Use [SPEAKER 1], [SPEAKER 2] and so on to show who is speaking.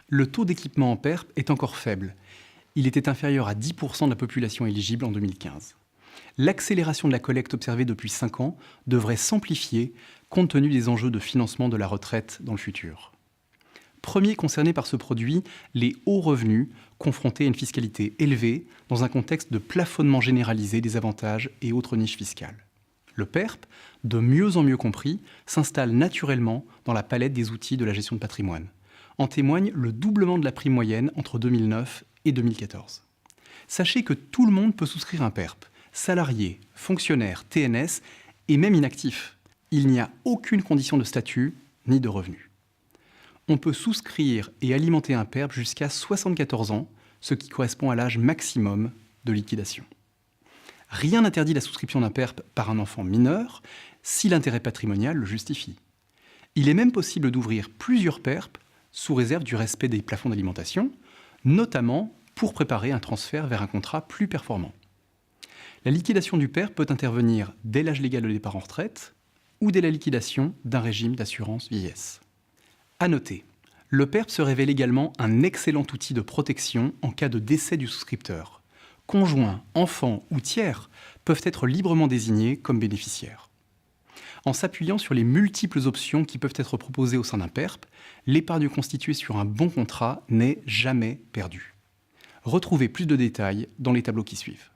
[SPEAKER 1] Le taux d'équipement en PERP est encore faible. Il était inférieur à 10% de la population éligible en 2015. L'accélération de la collecte observée depuis 5 ans devrait s'amplifier compte tenu des enjeux de financement de la retraite dans le futur. Premiers concernés par ce produit, les hauts revenus confrontés à une fiscalité élevée dans un contexte de plafonnement généralisé des avantages et autres niches fiscales. Le PERP, de mieux en mieux compris, s'installe naturellement dans la palette des outils de la gestion de patrimoine. En témoigne le doublement de la prime moyenne entre 2009 et 2014. Sachez que tout le monde peut souscrire un PERP, salarié, fonctionnaire, TNS et même inactif. Il n'y a aucune condition de statut ni de revenu. On peut souscrire et alimenter un PERP jusqu'à 74 ans, ce qui correspond à l'âge maximum de liquidation. Rien n'interdit la souscription d'un PERP par un enfant mineur si l'intérêt patrimonial le justifie. Il est même possible d'ouvrir plusieurs PERP sous réserve du respect des plafonds d'alimentation, notamment pour préparer un transfert vers un contrat plus performant. La liquidation du PERP peut intervenir dès l'âge légal de départ en retraite ou dès la liquidation d'un régime d'assurance vieillesse. À noter, le PERP se révèle également un excellent outil de protection en cas de décès du souscripteur. Conjoints, enfants ou tiers peuvent être librement désignés comme bénéficiaires. En s'appuyant sur les multiples options qui peuvent être proposées au sein d'un PERP, l'épargne constituée sur un bon contrat n'est jamais perdue. Retrouvez plus de détails dans les tableaux qui suivent.